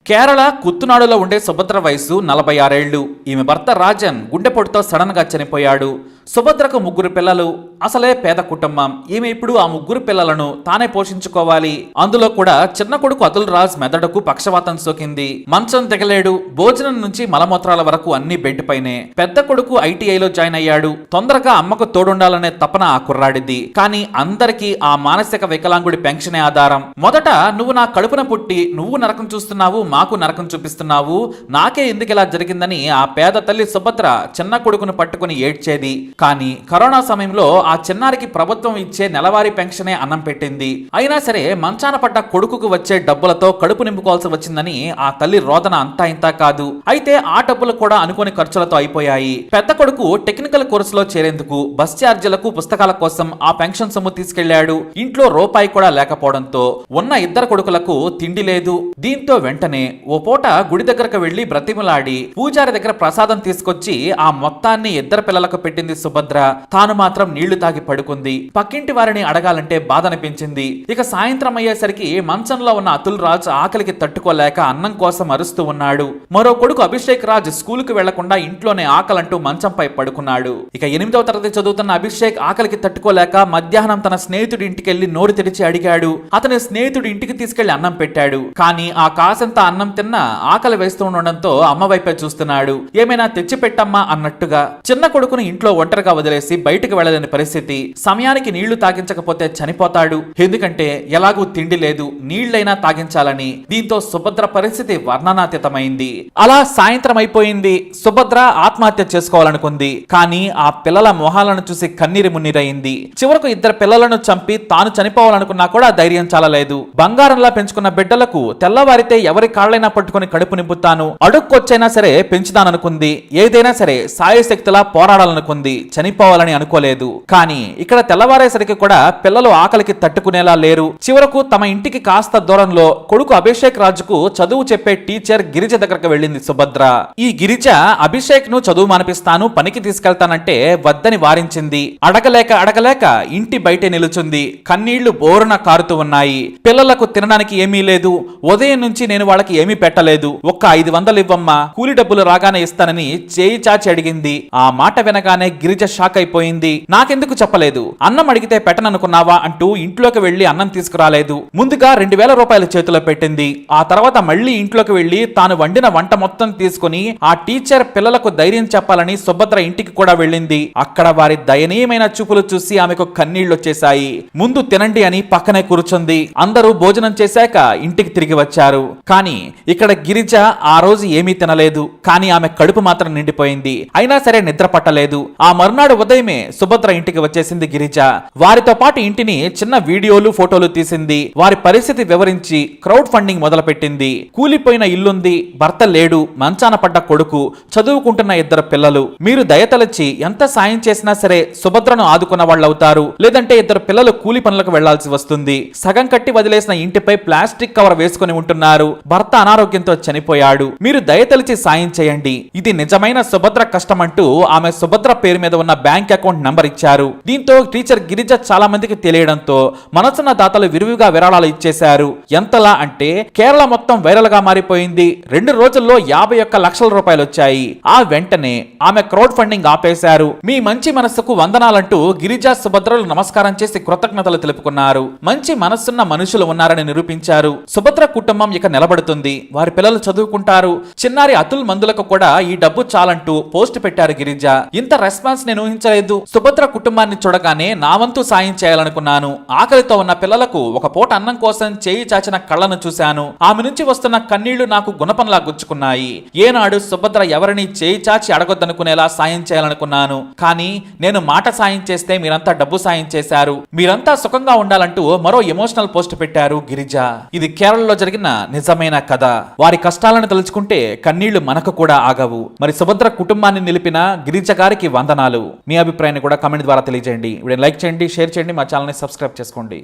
కేరళ కుత్తునాడులో ఉండే సుభద్ర వయసు 46 ఏళ్లు. ఈమె భర్త రాజన్ గుండెపోటుతో సడన్ గా చనిపోయాడు. సుభద్రకు 3 పిల్లలు. అసలే పేద కుటుంబం. ఈమె ఇప్పుడు ఆ 3 పిల్లలను తానే పోషించుకోవాలి. అందులో కూడా చిన్న కొడుకు అతుల్ రాజ్ మెదడుకు పక్షవాతం సోకింది. మంచం దిగలేడు. భోజనం నుంచి మలమూత్రాల వరకు అన్ని బెడ్ పైనే. పెద్ద కొడుకు ఐటీఐలో జాయిన్ అయ్యాడు. తొందరగా అమ్మకు తోడుండాలనే తపన ఆ కుర్రాడిది. కానీ అందరికీ ఆ మానసిక వికలాంగుడి పెన్షనే ఆధారం. మొదట నువ్వు నా కడుపున పుట్టి నువ్వు నరకం చూస్తున్నావు, మాకు నరకం చూపిస్తున్నావు, నాకే ఎందుకు ఇలా జరిగిందని ఆ పేద తల్లి సుభద్ర చిన్న కొడుకును పట్టుకుని ఏడ్చేది. కానీ కరోనా సమయంలో ఆ చిన్నారికి ప్రభుత్వం ఇచ్చే నెలవారీ పెన్షనే అన్నం పెట్టింది. అయినా సరే మంచాన పడ్డ కొడుకుకు వచ్చే డబ్బులతో కడుపు నింపుకోవాల్సి వచ్చిందని ఆ తల్లి రోదన అంతా ఇంతా కాదు. అయితే ఆ డబ్బులు కూడా అనుకోని ఖర్చులతో అయిపోయాయి. పెద్ద కొడుకు టెక్నికల్ కోర్సులో చేరేందుకు బస్ ఛార్జీలకు పుస్తకాల కోసం ఆ పెన్షన్ సొమ్ము తీసుకెళ్లాడు. ఇంట్లో రూపాయి కూడా లేకపోవడంతో ఉన్న 2 కొడుకులకు తిండి లేదు. దీంతో వెంటనే ఓ పూట గుడి దగ్గరకు వెళ్లి బ్రతిమలాడి పూజారి దగ్గర ప్రసాదం తీసుకొచ్చి ఆ మొత్తాన్ని 2 పిల్లలకు పెట్టింది సుభద్ర. తాను మాత్రం నీళ్లు తాగి పడుకుంది. పక్కింటి వారిని అడగాలంటే బాధ అనిపించింది. ఇక సాయంత్రం అయ్యేసరికి మంచంలో ఉన్న అతుల్ రాజ్ ఆకలికి తట్టుకోలేక అన్నం కోసం అరుస్తూ ఉన్నాడు. మరో కొడుకు అభిషేక్ రాజ్ స్కూల్ కు వెళ్లకుండా ఇంట్లోనే ఆకలంటూ మంచంపై పడుకున్నాడు. ఇక 8వ తరగతి చదువుతున్న అభిషేక్ ఆకలికి తట్టుకోలేక మధ్యాహ్నం తన స్నేహితుడి ఇంటికెళ్లి నోరు తెరిచి అడిగాడు. అతని స్నేహితుడి ఇంటికి తీసుకెళ్లి అన్నం పెట్టాడు. కానీ ఆ కాసంత అన్నం తిన్నా ఆకలి వేస్తూ ఉండడంతో అమ్మ వైపే చూస్తున్నాడు. ఏమైనా తెచ్చి పెట్టమ్మా అన్నట్టుగా. చిన్న కొడుకును ఇంట్లో ఒంటరిగా వదిలేసి బయటకు వెళ్లలేని పరిస్థితి. సమయానికి నీళ్లు తాగించకపోతే చనిపోతాడు. ఎందుకంటే ఎలాగూ తిండి లేదు, నీళ్లైనా తాగించాలని. దీంతో సుభద్ర పరిస్థితి వర్ణనాతీతమైంది. అలా సాయంత్రం అయిపోయింది. సుభద్ర ఆత్మహత్య చేసుకోవాలనుకుంది. కానీ ఆ పిల్లల మొహాలను చూసి కన్నీరు మున్నీరయింది. చివరకు 2 పిల్లలను చంపి తాను చనిపోవాలనుకున్నా కూడా ధైర్యం చాలలేదు. బంగారంలా పెంచుకున్న బిడ్డలకు తెల్లవారితే ఎవరి కాళ్ళైనా పట్టుకుని కడుపు నింపుతాను, అడుక్కొచ్చైనా సరే పెంచుదాననుకుంది. ఏదైనా సరే సాయశక్తిలా పోరాడాలనుకుంది. చనిపోవాలని అనుకోలేదు. కానీ ఇక్కడ తెల్లవారేసరికి కూడా పిల్లలు ఆకలికి తట్టుకునేలా లేరు. చివరకు తమ ఇంటికి కాస్త దూరంలో కొడుకు అభిషేక్ రాజుకు చదువు చెప్పే టీచర్ గిరిజ దగ్గరకు వెళ్ళింది సుభద్ర. ఈ గిరిజ అభిషేక్ ను చదువు మానిపిస్తాను, పనికి తీసుకెళ్తానంటే వద్దని వారించింది. అడగలేక ఇంటి బయటే నిలుచుంది. కన్నీళ్లు బోరున కారుతూ ఉన్నాయి. పిల్లలకు తినడానికి ఏమీ లేదు. ఉదయం నుంచి నేను వాళ్ళకి ఏమీ పెట్టలేదు. ఒక్క 500 ఇవ్వమ్మా, కూలి డబ్బులు రాగానే ఇస్తానని చేయి చాచి అడిగింది. ఆ మాట వినగానే గిరిజ షాక్ అయిపోయింది. నాకెందుకు చెప్పలేదు? అన్నం అడిగితే పెట్టననుకున్నావా అంటూ ఇంట్లోకి వెళ్లి అన్నం తీసుకురాలేదు. ముందుగా 2000 రూపాయలు చేతిలో పెట్టింది. ఆ తర్వాత మళ్లీ ఇంట్లోకి వెళ్లి తాను వండిన వంట మొత్తం తీసుకుని ఆ టీచర్ పిల్లలకు ధైర్యం చెప్పాలని సుభద్ర ఇంటికి కూడా వెళ్ళింది. అక్కడ వారి దయనీయమైన చూపులు చూసి ఆమెకు కన్నీళ్లొచ్చేశాయి. ముందు తినండి అని పక్కనే కూర్చుంది. అందరూ భోజనం చేశాక ఇంటికి తిరిగి వచ్చారు. కానీ ఇక్కడ గిరిజ ఆ రోజు ఏమీ తినలేదు. కానీ ఆమె కడుపు మాత్రం నిండిపోయింది. అయినా సరే నిద్ర పట్టలేదు. ఆ మర్నాడు ఉదయమే సుభద్ర ఇంటికి వచ్చేసింది గిరిజ. వారితో పాటు ఇంటిని చిన్న వీడియోలు, ఫోటోలు తీసింది. వారి పరిస్థితి వివరించి క్రౌడ్ ఫండింగ్ మొదలుపెట్టింది. కూలిపోయిన ఇల్లుంది, భర్త లేడు, మంచాన పడ్డ కొడుకు, చదువుకుంటున్న 2 పిల్లలు. మీరు దయతలచి ఎంత సాయం చేసినా సరే సుభద్రను ఆదుకున్న వాళ్ళవుతారు. లేదంటే 2 పిల్లలు కూలి పనులకు వెళ్లాల్సి వస్తుంది. సగం కట్టి వదిలేసిన ఇంటిపై ప్లాస్టిక్ కవర్ వేసుకుని ఉంటున్నారు. భర్త అనారోగ్యంతో చనిపోయాడు. మీరు దయతలిచి సాయం చేయండి. ఇది నిజమైన సుభద్ర కష్టమంటూ ఆమె సుభద్ర పేరు మీద ఉన్న బ్యాంక్ అకౌంట్ నంబర్ ఇచ్చారు. దీంతో టీచర్ గిరిజ చాలా మందికి తెలియడంతో మనసున్న దాతలు విరివిగా విరాళాలు ఇచ్చేశారు. ఎంతలా అంటే కేరళ మొత్తం వైరల్ గా మారిపోయింది. 2 రోజుల్లో 51 లక్షల రూపాయలు వచ్చాయి. ఆ వెంటనే ఆమె క్రౌడ్ ఫండింగ్ ఆపేశారు. మీ మంచి మనస్సుకు వందనాలంటూ గిరిజ సుభద్రలు నమస్కారం చేసి కృతజ్ఞతలు తెలుపుకున్నారు. మంచి మనస్సున్న మనుషులు ఉన్నారని నిరూపించారు. సుభద్ర కుటుంబం ఇక నిలబడుతుంది. వారి పిల్లలు చదువుకుంటారు. చిన్నారి అతుల్ మందులకు కూడా ఈ డబ్బు చాలంటూ పోస్ట్ పెట్టారు గిరిజ. ఇంత రెస్పాన్స్ నేను ఊహించలేదు. సుభద్ర కుటుంబాన్ని చూడగానే నా వంతు సాయం చేయాలనుకున్నాను. ఆకలితో ఉన్న పిల్లలకు ఒక పూట అన్నం కోసం చేయి చాచిన కళ్ళను చూశాను. ఆమె నుంచి వస్తున్న కన్నీళ్లు నాకు గుణపంలా గుచ్చుకున్నాయి. ఏనాడు సుభద్ర ఎవరిని చేయి చాచి అడగొద్దనుకునేలా సాయం చేయాలనుకున్నాను. కానీ నేను మాట సాయం చేస్తే మీరంతా డబ్బు సాయం చేశారు. మీరంతా సుఖంగా ఉండాలంటూ మరో ఎమోషనల్ పోస్ట్ పెట్టారు గిరిజ. ఇది కేరళలో జరిగిన నిజమైన కథ. వారి కష్టాలను తలుచుకుంటే కన్నీళ్లు మనకు కూడా ఆగవు. మరి సుభద్ర కుటుంబాన్ని నిలిపిన గిరిజ గారికి వందనాలు. మీ అభిప్రాయాన్ని కూడా కామెంట్ ద్వారా తెలియజేయండి. వీడియోని లైక్ చేయండి, షేర్ చేయండి, మా ఛానల్ని సబ్స్క్రైబ్ చేసుకోండి.